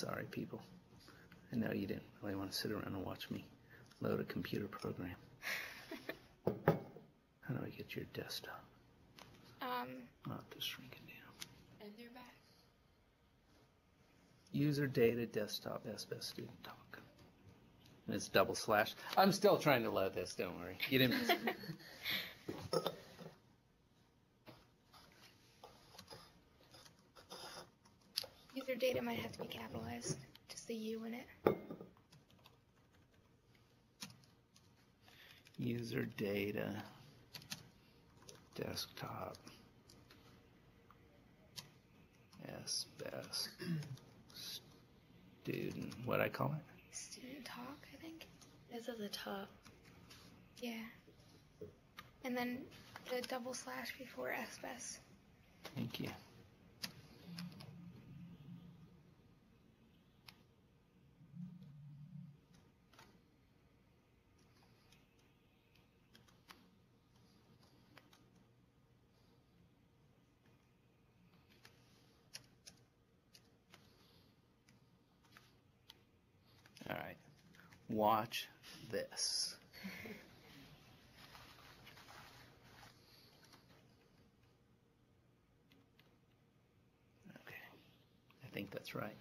sorry, people. I know you didn't really want to sit around and watch me load a computer program. How do I get your desktop? I'll have to shrink it down. And they're back. User data desktop SBS student talk. And it's double slash. I'm still trying to load this, don't worry. You didn't. User data might have to be capitalized. Just the U in it. User data desktop SBS student. What I call it? Student talk, I think. It's at the top. Yeah. And then the double slash before SBS. Thank you. All right, watch this. Okay, I think that's right.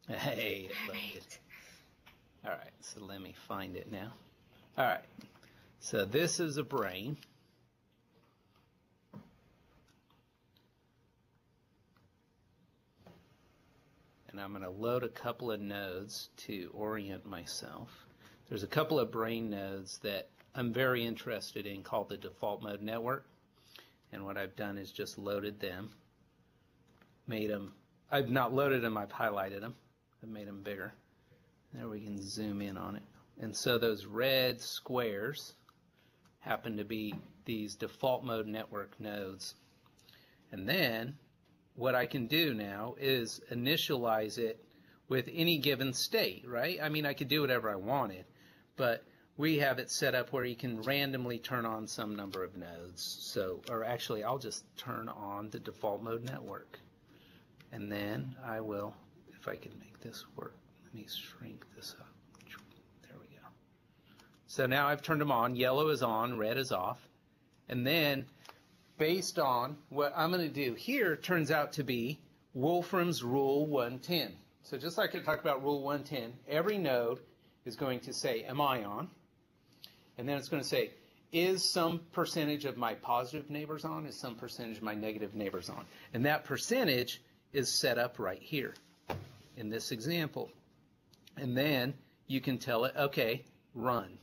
Hey, it loaded. All right, so let me find it now. All right, so this is a brain. And I'm going to load a couple of nodes to orient myself. There's a couple of brain nodes that I'm very interested in called the default mode network. And what I've done is just loaded them, made them, I've not loaded them, I've highlighted them, I've made them bigger. There we can zoom in on it. And so those red squares happen to be these default mode network nodes. And then what I can do now is initialize it with any given state, right? I mean, I could do whatever I wanted, but we have it set up where you can randomly turn on some number of nodes. So, or actually, I'll just turn on the default mode network. And then I will, if I can make this work, let me shrink this up. There we go. So now I've turned them on. Yellow is on, red is off. And then based on what I'm going to do here, turns out to be Wolfram's Rule 110. So just like I talked about Rule 110, every node is going to say, am I on? And then it's going to say, is some percentage of my positive neighbors on? Is some percentage of my negative neighbors on? And that percentage is set up right here in this example. And then you can tell it, okay, run.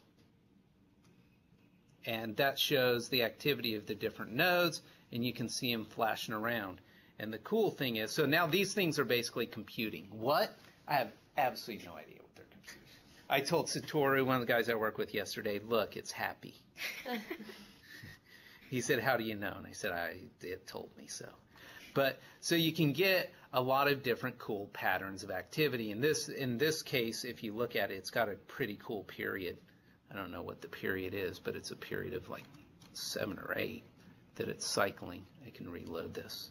And that shows the activity of the different nodes, and you can see them flashing around. And the cool thing is, so now these things are basically computing. What? I have absolutely no idea what they're computing. I told Satoru, one of the guys I work with yesterday, look, it's happy. He said, how do you know? And I said, it told me so. But so you can get a lot of different cool patterns of activity. In this case, if you look at it, it's got a pretty cool period. I don't know what the period is, but it's a period of like 7 or 8 that it's cycling. I can reload this.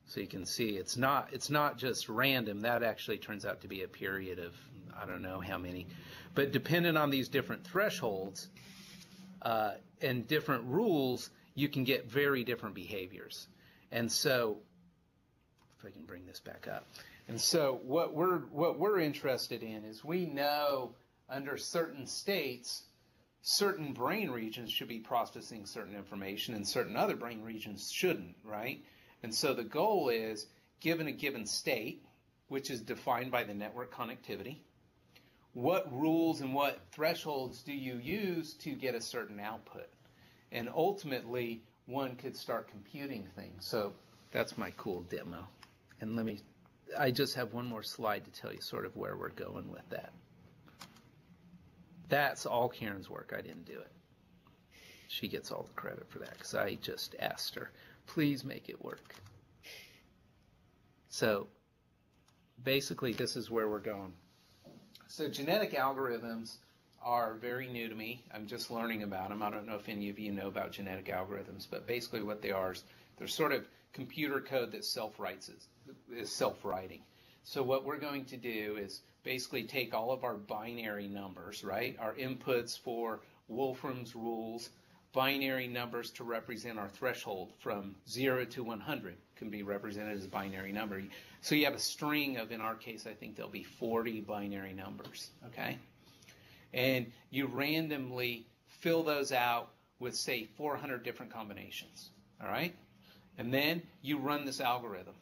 So you can see it's not just random. That actually turns out to be a period of I don't know how many. But depending on these different thresholds and different rules, you can get very different behaviors. And so if I can bring this back up. And so what we're interested in is we know under certain states, certain brain regions should be processing certain information and certain other brain regions shouldn't, right? And so the goal is, given a given state, which is defined by the network connectivity, what rules and what thresholds do you use to get a certain output? And ultimately, one could start computing things. So that's my cool demo. And I just have one more slide to tell you sort of where we're going with that. That's all Karen's work. I didn't do it. She gets all the credit for that because I just asked her, please make it work. So basically, this is where we're going. So genetic algorithms are very new to me. I'm just learning about them. I don't know if any of you know about genetic algorithms, but basically what they are is they're sort of computer code that is self-writing. So what we're going to do is basically take all of our binary numbers, right? Our inputs for Wolfram's rules, binary numbers to represent our threshold from 0 to 100 can be represented as a binary number. So you have a string of, in our case, I think there'll be 40 binary numbers, okay? And you randomly fill those out with, say, 400 different combinations, all right? And then you run this algorithm.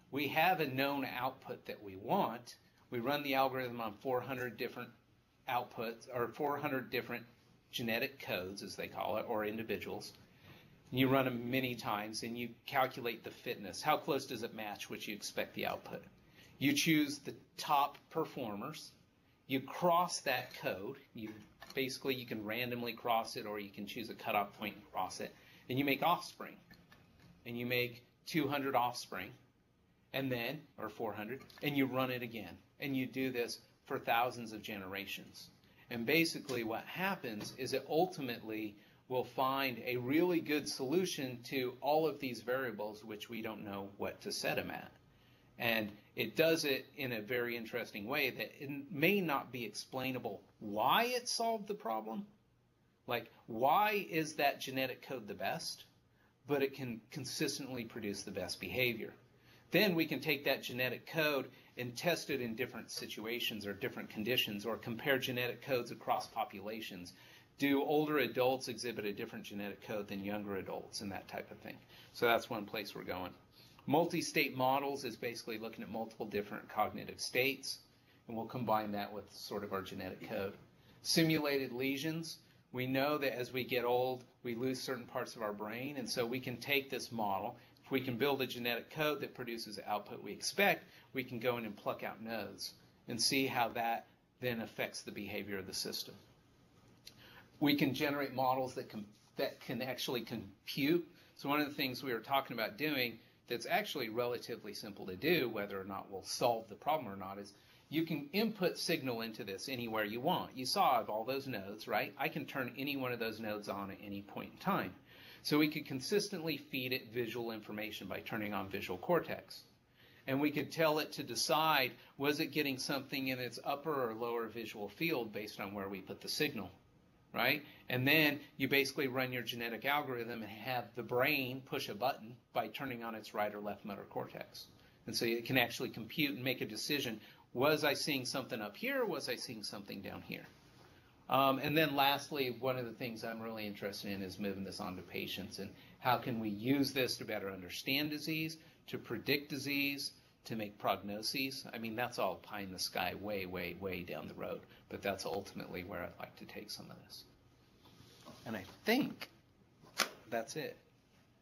We have a known output that we want. We run the algorithm on 400 different outputs, or 400 different genetic codes, as they call it, or individuals. You run them many times, and you calculate the fitness. How close does it match what you expect the output? You choose the top performers. You cross that code. You can randomly cross it, or you can choose a cutoff point and cross it. And you make offspring. And you make 200 offspring, and then, or 400, and you run it again. And you do this for thousands of generations. And basically what happens is it ultimately will find a really good solution to all of these variables which we don't know what to set them at. And it does it in a very interesting way that it may not be explainable why it solved the problem. Like, why is that genetic code the best? But it can consistently produce the best behavior. Then we can take that genetic code and test it in different situations or different conditions, or compare genetic codes across populations. Do older adults exhibit a different genetic code than younger adults, and that type of thing? So that's one place we're going. Multi-state models is basically looking at multiple different cognitive states, and we'll combine that with sort of our genetic code. Simulated lesions, we know that as we get old, we lose certain parts of our brain, and so we can take this model. If we can build a genetic code that produces the output we expect, we can go in and pluck out nodes and see how that then affects the behavior of the system. We can generate models that can actually compute. So one of the things we were talking about doing that's actually relatively simple to do, whether or not we'll solve the problem or not, is you can input signal into this anywhere you want. You saw I have all those nodes, right? I can turn any one of those nodes on at any point in time. So we could consistently feed it visual information by turning on visual cortex. And we could tell it to decide, was it getting something in its upper or lower visual field based on where we put the signal, right? And then you basically run your genetic algorithm and have the brain push a button by turning on its right or left motor cortex. And so it can actually compute and make a decision, was I seeing something up here, or was I seeing something down here? And then lastly, one of the things I'm really interested in is moving this on to patients, and how can we use this to better understand disease, to predict disease, to make prognoses. I mean, that's all pie in the sky, way, way, way down the road, but that's ultimately where I'd like to take some of this. And I think that's it.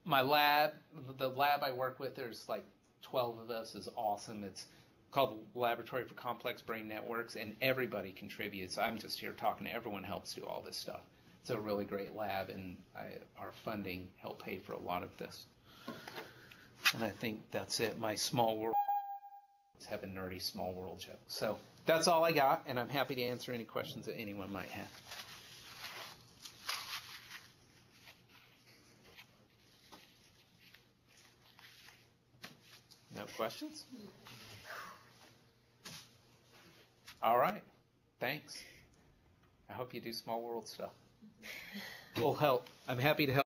My lab, the lab I work with, there's like 12 of us, is awesome. It's called the Laboratory for Complex Brain Networks, and everybody contributes. I'm just here talking to everyone, helps do all this stuff. It's a really great lab, and our funding helped pay for a lot of this. And I think that's it. My small world is have a nerdy small world joke. So that's all I got, and I'm happy to answer any questions that anyone might have. No questions? All right. Thanks. I hope you do small world stuff. We'll help. I'm happy to help.